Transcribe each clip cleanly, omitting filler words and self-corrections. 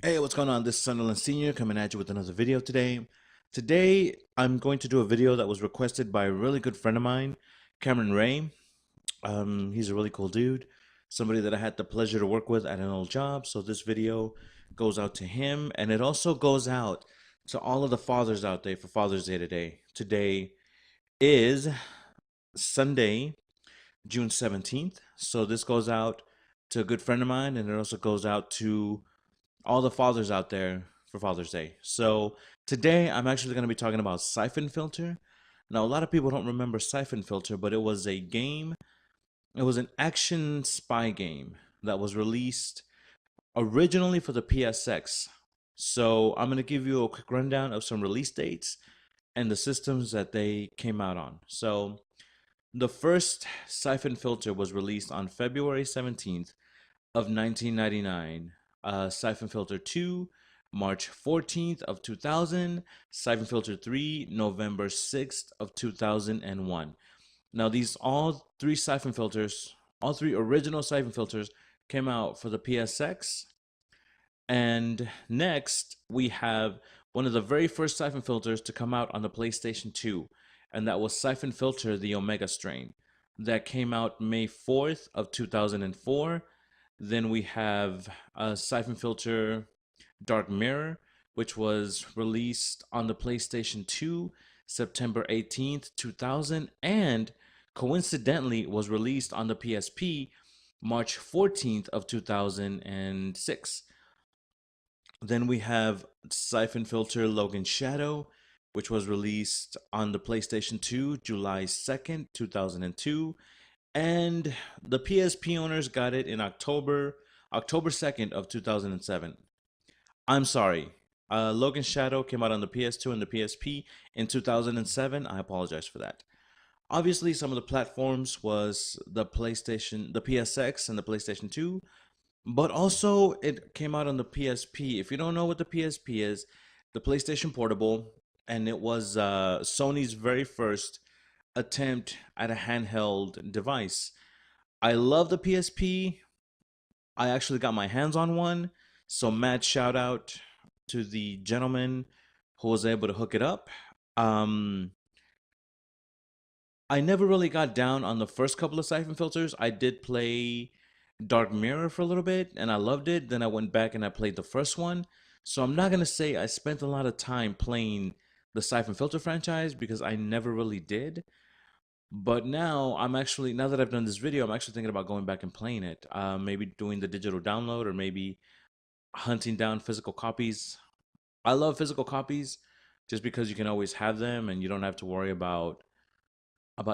Hey, what's going on? This is Sunderland Senior coming at you with another video today. Today, I'm going to do a video that was requested by a really good friend of mine, Cameron Ray. He's a really cool dude, somebody that I had the pleasure to work with at an old job. So this video goes out to him, and it also goes out to all of the fathers out there for Father's Day today. Today is Sunday, June 17th. So this goes out to a good friend of mine, and it also goes out to all the fathers out there for Father's Day. So today I'm actually going to be talking about Syphon Filter. Now, a lot of people don't remember Syphon Filter, but it was a game, it was an action spy game that was released originally for the PSX. So I'm going to give you a quick rundown of some release dates and the systems that they came out on. So the first Syphon Filter was released on February 17th of 1999. Syphon Filter 2, March 14th of 2000. Syphon Filter 3, November 6th of 2001. Now these all three Syphon filters, all three original Syphon filters came out for the PSX. And next we have one of the very first Syphon filters to come out on the PlayStation 2, and that was Syphon Filter the Omega strain. That came out May 4th of 2004. Then we have Syphon Filter Dark Mirror, which was released on the PlayStation 2 September 18th, 2000, and coincidentally was released on the PSP March 14th of 2006. Then we have Syphon Filter Logan Shadow, which was released on the PlayStation 2 July 2nd, 2002, and the PSP owners got it in October 2nd of 2007. I'm sorry. Logan Shadow came out on the PS2 and the PSP in 2007. I apologize for that. Obviously, some of the platforms was the PlayStation, the PSX, and the PlayStation 2, but also it came out on the PSP. If you don't know what the PSP is, the PlayStation Portable, and it was Sony's very first attempt at a handheld device. I love the PSP. I actually got my hands on one. So mad shout out to the gentleman who was able to hook it up. Um, I never really got down on the first couple of Syphon filters. I did play Dark Mirror for a little bit and I loved it. Then I went back and I played the first one. So I'm not gonna say I spent a lot of time playing the Syphon Filter franchise because I never really did. But now that I've done this video, I'm actually thinking about going back and playing it. Maybe doing the digital download or maybe hunting down physical copies. I love physical copies just because you can always have them and you don't have to worry about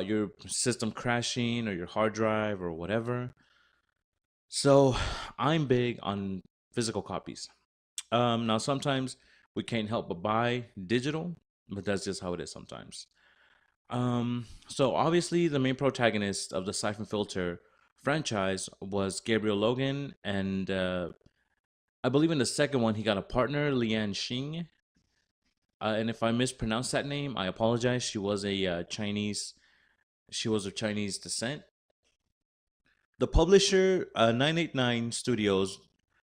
your system crashing or your hard drive or whatever. So I'm big on physical copies. Now sometimes we can't help but buy digital, but that's just how it is sometimes. So obviously the main protagonist of the Syphon Filter franchise was Gabriel Logan, and I believe in the second one he got a partner, Lian Xing. And if I mispronounced that name, I apologize. She was of Chinese descent. The publisher, 989 Studios,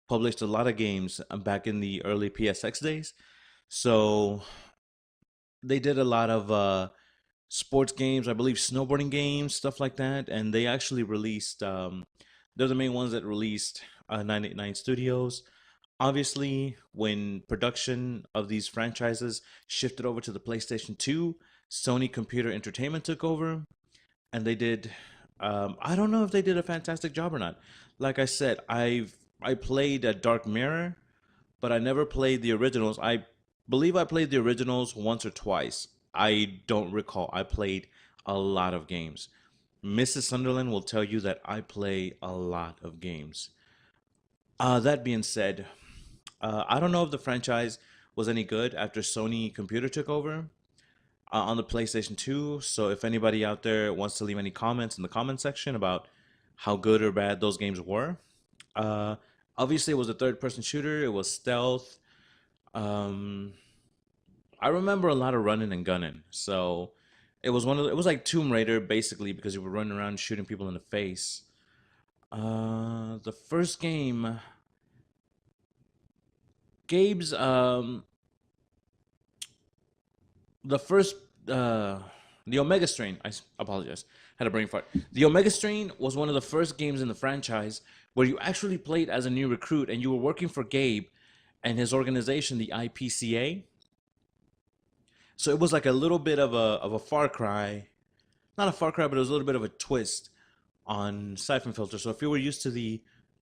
published a lot of games back in the early PSX days. So they did a lot of sports games, I believe snowboarding games, stuff like that. And they actually released, they're the main ones that released 989 Studios. Obviously, when production of these franchises shifted over to the PlayStation 2, Sony Computer Entertainment took over, and they did. I don't know if they did a fantastic job or not. Like I said, I played a Dark Mirror, but I never played the originals. I believe I played the originals once or twice. I don't recall. I played a lot of games. Mrs. Sunderland will tell you that I play a lot of games. That being said, I don't know if the franchise was any good after Sony Computer took over on the PlayStation 2. So if anybody out there wants to leave any comments in the comment section about how good or bad those games were, uh, obviously it was a third-person shooter. It was stealth. Um, I remember a lot of running and gunning. So it was like Tomb Raider basically because you were running around shooting people in the face. The first game Gabe's the first the Omega Strain. Apologize, had a brain fart. The Omega Strain was one of the first games in the franchise where you actually played as a new recruit and you were working for Gabe and his organization, the IPCA. So it was like a little bit of a far cry, not a far cry, but it was a little bit of a twist on Syphon Filter. So if you were used to the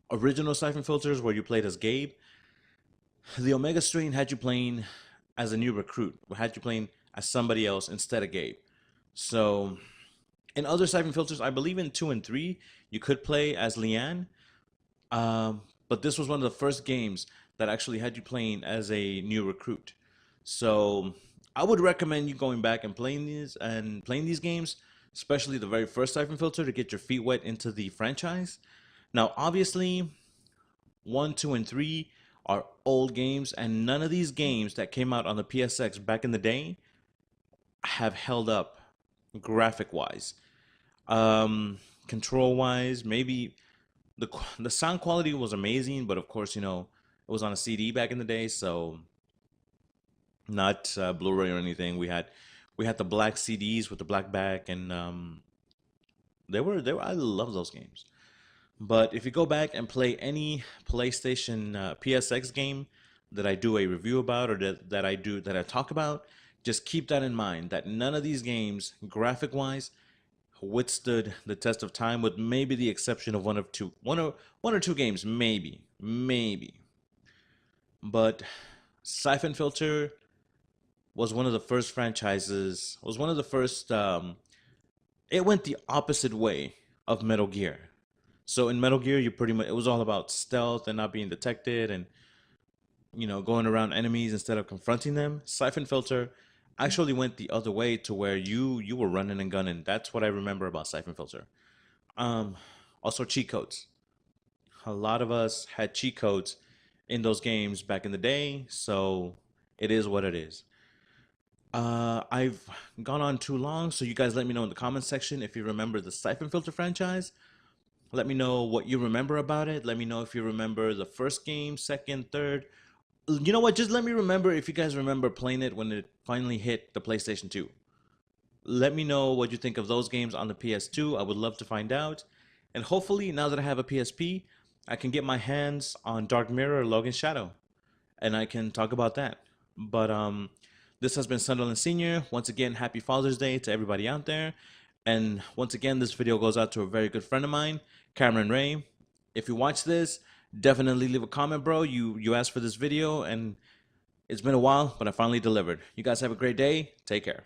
original Syphon Filters where you played as Gabe, the Omega Strain had you playing as a new recruit, had you playing as somebody else instead of Gabe. So in other Syphon Filters, I believe in 2 and 3, you could play as Leanne. But this was one of the first games that actually had you playing as a new recruit. So I would recommend you going back and playing these games, especially the very first Syphon Filter, to get your feet wet into the franchise. Now, obviously, 1, 2, and 3 are old games, and none of these games that came out on the PSX back in the day have held up graphic wise. Control wise, maybe the sound quality was amazing, but of course, it was on a CD back in the day, so not Blu-ray or anything. We had the black CDs with the black back, and they were I love those games. But if you go back and play any PlayStation PSX game that I do a review about, or that I talk about, just keep that in mind, that none of these games, graphic wise, withstood the test of time, with maybe the exception of one or two games, maybe. But Syphon Filter was one of the first franchises. Was one of the first. It went the opposite way of Metal Gear. So in Metal Gear, you pretty much it was all about stealth and not being detected, and going around enemies instead of confronting them. Syphon Filter actually went the other way, to where you were running and gunning. That's what I remember about Syphon Filter. Um, Also cheat codes. A lot of us had cheat codes in those games back in the day, so it is what it is. I've gone on too long, so you guys let me know in the comments section if you remember the Syphon Filter franchise. Let me know what you remember about it. Let me know if you remember the first game, second, third. You know what? Just let me remember if you guys remember playing it when it finally hit the PlayStation 2. Let me know what you think of those games on the PS2. I would love to find out. And hopefully, now that I have a PSP, I can get my hands on Dark Mirror Logan Shadow, and I can talk about that. But this has been Sunderland Senior. Once again, happy Father's Day to everybody out there. And once again, this video goes out to a very good friend of mine, Cameron Ray. If you watch this, definitely leave a comment, bro. You asked for this video, and it's been a while, but I finally delivered. You guys have a great day. Take care.